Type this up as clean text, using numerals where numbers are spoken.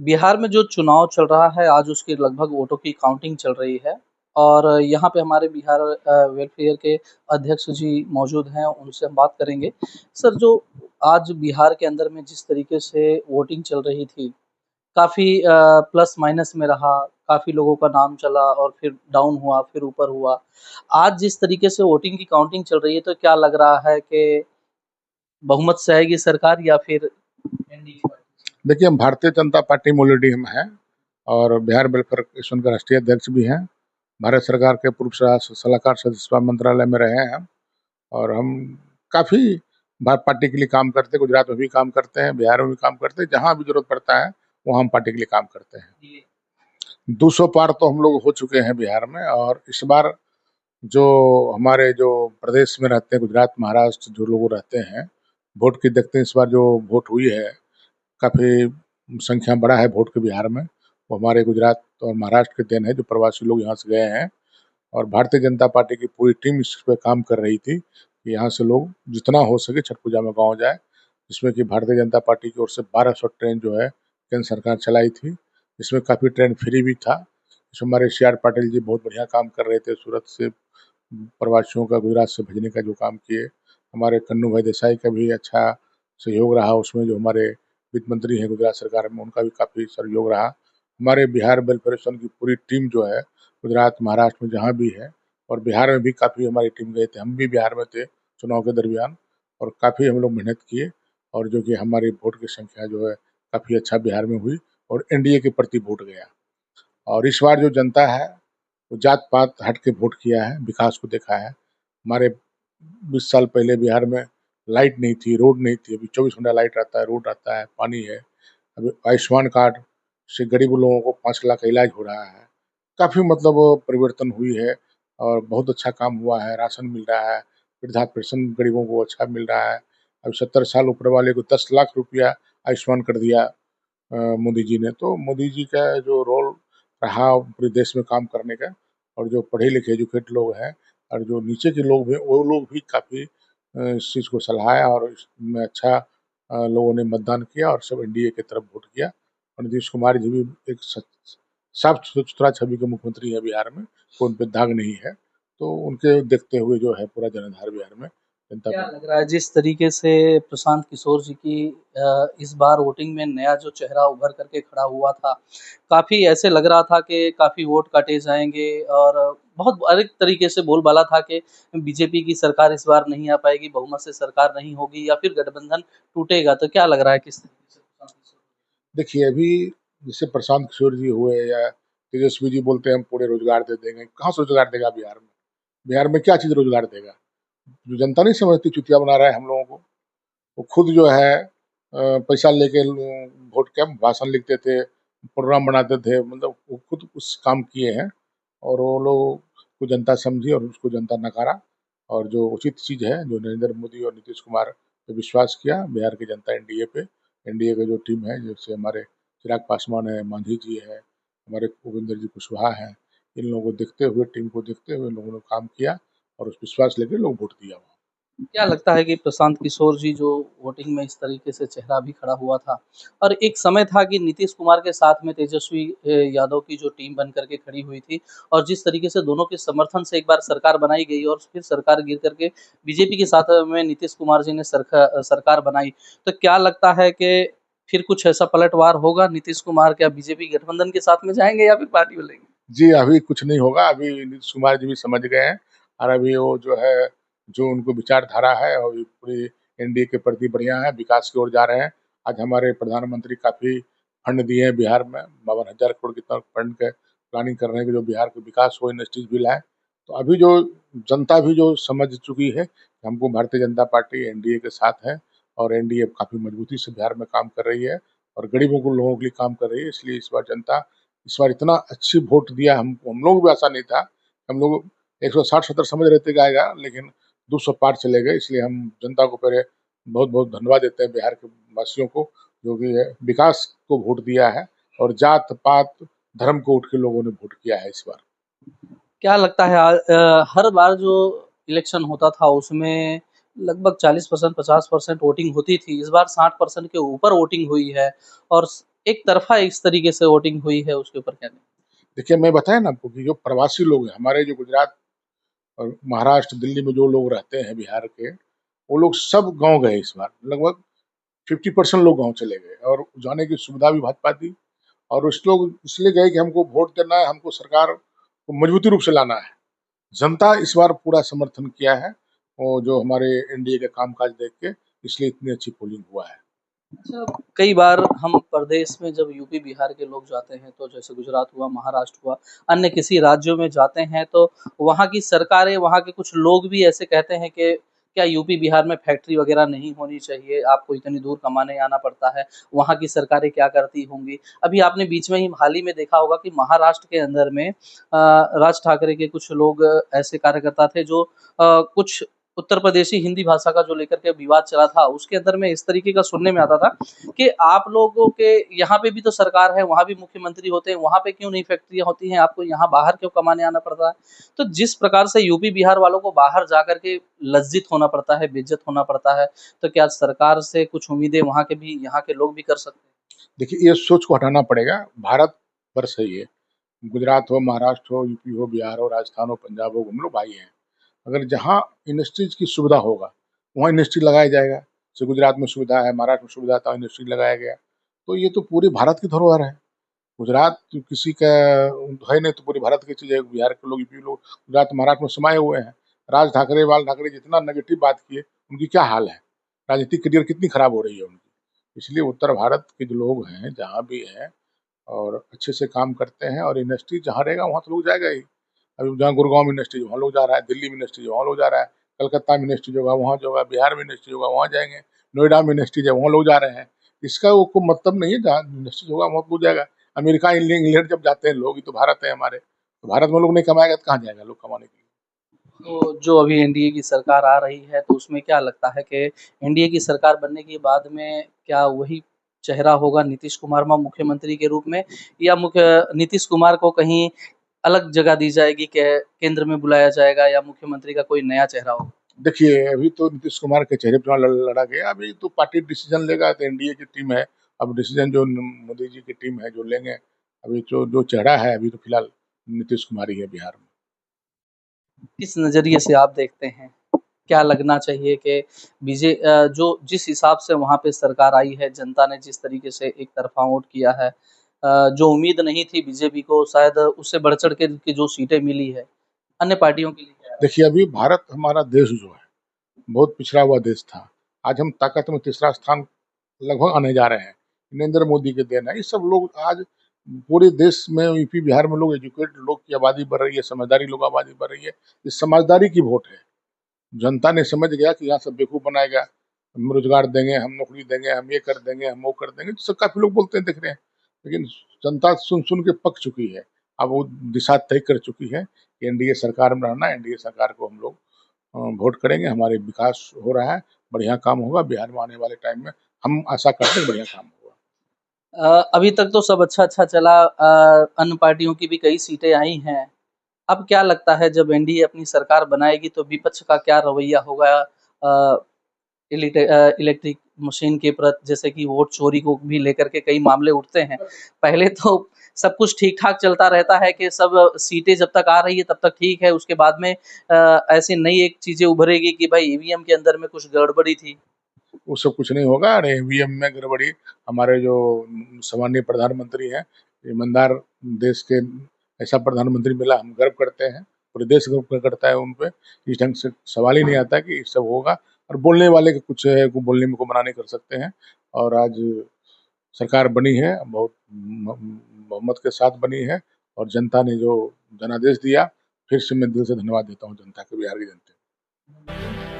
बिहार में जो चुनाव चल रहा है, आज उसकी लगभग वोटों की काउंटिंग चल रही है और यहाँ पे हमारे बिहार वेलफेयर के अध्यक्ष जी मौजूद हैं, उनसे हम बात करेंगे। सर, जो आज बिहार के अंदर में जिस तरीके से वोटिंग चल रही थी, काफ़ी प्लस माइनस में रहा, काफ़ी लोगों का नाम चला और फिर डाउन हुआ, फिर ऊपर हुआ। आज जिस तरीके से वोटिंग की काउंटिंग चल रही है, तो क्या लग रहा है कि बहुमत से आएगी सरकार या फिर एनडीए? देखिए, हम भारतीय जनता पार्टी मूलडी हम हैं और बिहार वेलफेयर एसोसिएशन के राष्ट्रीय अध्यक्ष भी हैं। भारत सरकार के पूर्व सलाहकार सदस्य मंत्रालय में रहे हैं और हम काफ़ी पार्टी के लिए काम करते हैं। गुजरात में भी काम करते हैं, बिहार में भी काम करते हैं। जहाँ भी जरूरत पड़ता है वहाँ हम पार्टी के लिए काम करते हैं। 200 पार तो हम लोग हो चुके हैं बिहार में और इस बार जो हमारे जो प्रदेश में रहते हैं, गुजरात, महाराष्ट्र जो लोग रहते हैं, वोट की देखते हैं। इस बार जो वोट हुई है, काफ़ी संख्या बड़ा है वोट के बिहार में। वो हमारे गुजरात और महाराष्ट्र के देन है, जो प्रवासी लोग यहाँ से गए हैं। और भारतीय जनता पार्टी की पूरी टीम इस पे काम कर रही थी कि यहाँ से लोग जितना हो सके छठ पूजा में गाँव जाए। जिसमें कि भारतीय जनता पार्टी की ओर से 1200 ट्रेन जो है केंद्र सरकार चलाई थी। इसमें काफ़ी ट्रेन फ्री भी था। इसमें हमारे सी.आर. पाटिल जी बहुत बढ़िया काम कर रहे थे। सूरत से प्रवासियों का गुजरात से भेजने का जो काम किए। हमारे कन्नू भाई देसाई का भी अच्छा सहयोग रहा उसमें। जो हमारे वित्त मंत्री हैं गुजरात सरकार में, उनका भी काफ़ी सहयोग रहा। हमारे बिहार वेलफेयर एसोसिएशन की पूरी टीम जो है गुजरात, महाराष्ट्र में जहाँ भी है और बिहार में भी काफ़ी हमारी टीम गए थे। हम भी बिहार में थे चुनाव के दरमियान और काफ़ी हम लोग मेहनत किए और जो कि हमारी वोट की संख्या जो है काफ़ी अच्छा बिहार में हुई और एनडीए के प्रति वोट गया। और इस बार जो जनता है वो जात पात हट के वोट किया है, विकास को देखा है। हमारे 20 साल पहले बिहार में लाइट नहीं थी, रोड नहीं थी। अभी 24 घंटा लाइट रहता है, रोड रहता है, पानी है। अभी आयुष्मान कार्ड से गरीब लोगों को 5 लाख का इलाज हो रहा है। काफ़ी मतलब परिवर्तन हुई है और बहुत अच्छा काम हुआ है। राशन मिल रहा है, वृद्धा पेंशन गरीबों को अच्छा मिल रहा है। अब 70 साल ऊपर वाले को 10 लाख रुपया आयुष्मान कर दिया मोदी जी ने। तो मोदी जी का जो रोल रहा पूरे देश में काम करने का, और जो पढ़े लिखे एजुकेट लोग हैं और जो नीचे के लोग हैं, वो लोग भी काफ़ी इस चीज़ को सराहा और इसमें अच्छा लोगों ने मतदान किया और सब एनडीए की तरफ वोट किया। और नीतीश कुमार जी भी एक साफ सुथरा छवि के मुख्यमंत्री है बिहार में, कोई उन पे दाग नहीं है। तो उनके देखते हुए जो है पूरा जनाधार बिहार में जनता क्या को। लग रहा है जिस तरीके से प्रशांत किशोर जी की इस बार वोटिंग में नया जो चेहरा उभर करके खड़ा हुआ था, काफ़ी ऐसे लग रहा था कि काफ़ी वोट काटे जाएँगे और बहुत अलग तरीके से बोलबाला था कि बीजेपी की सरकार इस बार नहीं आ पाएगी, बहुमत से सरकार नहीं होगी या फिर गठबंधन टूटेगा। तो क्या लग रहा है किस तरीके से प्रशांत किशोर? देखिए, अभी जैसे प्रशांत किशोर जी हुए या तेजस्वी जी बोलते हैं हम पूरे रोजगार दे देंगे। कहाँ से रोजगार देगा बिहार में? बिहार में क्या चीज़ रोजगार देगा? जो जनता नहीं समझती, चुतिया बना रहा है हम लोगों को। वो खुद जो है पैसा लेके वोट के भाषण लिखते थे, प्रोग्राम बनाते थे, मतलब वो खुद उस काम किए हैं और वो लोग को जनता समझी और उसको जनता नकारा। और जो उचित चीज़ है, जो नरेंद्र मोदी और नीतीश कुमार पे विश्वास किया, बिहार की जनता एनडीए पे। एनडीए का जो टीम है, जैसे हमारे चिराग पासवान है, मांझी जी है, हमारे उपेंद्र जी कुशवाहा हैं, इन लोगों को देखते हुए, टीम को देखते हुए इन लोगों ने काम किया और उस विश्वास लेके लोग वोट दिया वहाँ। क्या लगता है कि प्रशांत किशोर जी जो वोटिंग में इस तरीके से चेहरा भी खड़ा हुआ था और एक समय था कि नीतीश कुमार के साथ में तेजस्वी यादव की जो टीम बन करके खड़ी हुई थी और जिस तरीके से दोनों के समर्थन से एक बार सरकार बनाई गई और फिर सरकार गिर करके बीजेपी के साथ में नीतीश कुमार जी ने सरकार बनाई, तो क्या लगता है कि फिर कुछ ऐसा पलटवार होगा? नीतीश कुमार क्या बीजेपी गठबंधन के साथ में जाएंगे या फिर पार्टी बदलेंगे? जी, अभी कुछ नहीं होगा। अभी नीतीश कुमार जी भी समझ गए हैं और अभी वो जो है, जो उनको विचारधारा है और ये पूरी एनडीए के प्रति बढ़िया है, विकास की ओर जा रहे हैं। आज हमारे प्रधानमंत्री काफ़ी फंड दिए हैं बिहार में, 52,000 करोड़ कितना फंड के प्लानिंग कर रहे हैं कि जो बिहार के विकास हो, इंडस्ट्रीज भी लाएँ। तो अभी जो जनता भी जो समझ चुकी है कि हमको भारतीय जनता पार्टी एनडीए के साथ है और एनडीए काफ़ी मजबूती से बिहार में काम कर रही है और गरीबों को लोगों के लिए काम कर रही है। इसलिए इस बार जनता इस बार इतना अच्छी वोट दिया। हम लोग भी आशा नहीं था। हम लोग 160-70 समझ रहे थे कि आएगा, लेकिन 200 पार चले गए। इसलिए हम जनता को पहले बहुत-बहुत धन्यवाद देते हैं, बिहार के वासियों को, जो कि विकास को वोट दिया है और जात-पात, धर्म को उठ के लोगों ने वोट किया है इस बार। क्या लगता है हर बार जो इलेक्शन होता था उसमें लगभग 40% 50% वोटिंग होती थी। इस बार 60% के ऊपर वोटिंग हुई है और एक तरफ़ा इस तरीके से वोटिंग हुई है, उसके ऊपर क्या कहें? देखिए, मैं बताया ना आपको कि जो प्रवासी लोग हैं, हमारे जो गुजरात और महाराष्ट्र, दिल्ली में जो लोग रहते हैं बिहार के, वो लोग सब गाँव गए इस बार। लगभग 50% लोग गाँव चले गए और जाने की सुविधा भी भाजपा दी और उस लोग इसलिए गए कि हमको वोट देना है, हमको सरकार को मजबूती रूप से लाना है। जनता इस बार पूरा समर्थन किया है और जो हमारे एनडीए के कामकाज देख के, इसलिए इतनी अच्छी पोलिंग हुआ है। अच्छा, कई बार हम प्रदेश में जब यूपी, बिहार के लोग जाते हैं, तो जैसे गुजरात हुआ, महाराष्ट्र हुआ, अन्य किसी राज्यों में जाते हैं, तो वहाँ की सरकारें, वहाँ के कुछ लोग भी ऐसे कहते हैं कि क्या यूपी, बिहार में फैक्ट्री वगैरह नहीं होनी चाहिए, आपको इतनी दूर कमाने आना पड़ता है, वहाँ की सरकारें क्या करती होंगी? अभी आपने बीच में ही हाल ही में देखा होगा कि महाराष्ट्र के अंदर में राज ठाकरे के कुछ लोग ऐसे कार्यकर्ता थे जो कुछ उत्तर प्रदेशी हिंदी भाषा का जो लेकर के विवाद चला था, उसके अंदर में इस तरीके का सुनने में आता था कि आप लोगों के यहाँ पे भी तो सरकार है, वहाँ भी मुख्यमंत्री होते हैं, वहाँ पे क्यों नहीं फैक्ट्रियाँ होती हैं, आपको यहाँ बाहर क्यों कमाने आना पड़ता है? तो जिस प्रकार से यूपी, बिहार वालों को बाहर जाकर के लज्जित होना पड़ता है, बेइज़्ज़त होना पड़ता है, तो क्या सरकार से कुछ उम्मीदें वहाँ के भी यहाँ के लोग भी कर सकते हैं? देखिए, ये सोच को हटाना पड़ेगा, भारत वर्ष है ये। गुजरात हो, महाराष्ट्र हो, यूपी हो, बिहार हो, राजस्थान हो, पंजाब हो, हम लोग भाई हैं। अगर जहाँ इंडस्ट्रीज़ की सुविधा होगा, वहाँ इंडस्ट्री लगाया जाएगा। जैसे गुजरात में सुविधा है, महाराष्ट्र में सुविधा था, इंडस्ट्री लगाया गया। तो ये तो पूरे भारत की धरोहर है। गुजरात तो किसी का है नहीं, तो पूरे भारत की चीज़ है। बिहार के लोग, यूपी लोग गुजरात, महाराष्ट्र में समाये हुए हैं। राज ठाकरे, बाल ठाकरे जितना नेगेटिव बात किए, उनकी क्या हाल है? राजनीतिक करियर कितनी खराब हो रही है उनकी। इसलिए उत्तर भारत के जो लोग हैं, जहाँ भी हैं और अच्छे से काम करते हैं और इंडस्ट्री जहाँ रहेगा वहाँ तो लोग जाएगा ही। अभी जहाँ गुड़गाँव में इंडस्ट्री वहाँ लोग जा रहा है, दिल्ली में इंडस्ट्री वहाँ लोग जा रहा है, कलकत्ता में इंडस्ट्री होगा वहाँ होगा, बिहार में इंडस्ट्री होगा वहाँ जाएँगे, नोएडा में इंडस्ट्री है वहाँ लोग जा रहे हैं। इसका वो कोई मतलब नहीं है, जहाँ इंडस्ट्री होगा वहाँ लोग जाएगा। अमेरिका, इंग्लैंड जब जाते हैं लोग, ये तो भारत है हमारे, तो भारत में लोग नहीं कमाएगा तो कहाँ जाएगा लोग कमाने के लिए? तो जो अभी एनडीए की सरकार आ रही है, तो उसमें क्या लगता है कि एनडीए की सरकार बनने के बाद में क्या वही चेहरा होगा नीतीश कुमार मुख्यमंत्री के रूप में, या नीतीश कुमार को कहीं अलग जगह दी जाएगी कि केंद्र में बुलाया जाएगा, या मुख्यमंत्री का कोई नया चेहरा होगा? देखिए, अभी तो नीतीश कुमार के चेहरे पे चुनाव लड़ा गया, अभी तो पार्टी डिसीजन लेगा, तो एनडीए की टीम है। अब डिसीजन जो मोदी जी की टीम है जो लेंगे, अभी जो जो चेहरा है अभी तो फिलहाल नीतीश कुमार ही है बिहार में। किस नज़रिए से आप देखते हैं? क्या लगना चाहिए कि जो जिस हिसाब से वहाँ पे सरकार आई है, जनता ने जिस तरीके से एक तरफ़ा वोट किया है, जो उम्मीद नहीं थी बीजेपी को, शायद उससे बढ़-चढ़ के जो सीटें मिली है, अन्य पार्टियों के लिए क्या है? देखिए, अभी भारत हमारा देश जो है, बहुत पिछड़ा हुआ देश था। आज हम ताकत में तीसरा स्थान लगभग आने जा रहे हैं। नरेंद्र मोदी के देन है। ये सब लोग आज पूरे देश में, यूपी, बिहार में लोग एजुकेटेड लोग की आबादी बढ़ रही है, समझदारी लोग आबादी बढ़ रही है। ये समझदारी की वोट है। जनता ने समझ गया कि यहाँ सब बेवकूफ़ बनाएगा, हम रोज़गार देंगे, हम नौकरी देंगे, हम ये कर देंगे, हम वो कर देंगे। तो काफ़ी लोग बोलते हैं, दिख रहे हैं। लेकिन जनता सुन-सुन के पक चुकी है। अब वो दिशा तय कर चुकी है कि एनडीए सरकार में रहना है, एनडीए सरकार को हम लोग वोट करेंगे, हमारे विकास हो रहा है, बढ़िया काम होगा बिहार में आने वाले टाइम में। हम आशा करते हैं बढ़िया काम होगा। अभी तक तो सब अच्छा-अच्छा चला, अन्य पार्टियों की भी कई सीटें आई हैं। अब क्या लगता है जब एनडीए अपनी सरकार बनाएगी तो विपक्ष का क्या रवैया होगा इलेक्ट्रिक मशीन के प्रति, जैसे कि वोट चोरी को भी लेकर के कई मामले उठते हैं। पहले तो सब कुछ ठीक-ठाक चलता रहता है कि सब सीटें जब तक आ रही है तब तक ठीक है, उसके बाद में ऐसी नई एक चीज़ें उभरेगी कि भाई ईवीएम के अंदर में कुछ गड़बड़ी थी। वो सब कुछ नहीं होगा। अरे ईवीएम में गड़बड़ी, हमारे जो सम्मानीय प्रधानमंत्री हैं, ईमानदार देश के ऐसा प्रधानमंत्री मिला, हम गर्व करते हैं, पूरे देश गर्व करता है उन पे। इस ढंग से सवाल ही नहीं आता कि ये सब होगा और बोलने वाले के कुछ है, को बोलने में को मना नहीं कर सकते हैं। और आज सरकार बनी है, बहुत बहुमत के साथ बनी है और जनता ने जो जनादेश दिया, फिर से मैं दिल से धन्यवाद देता हूँ जनता को, बिहार की जनता को।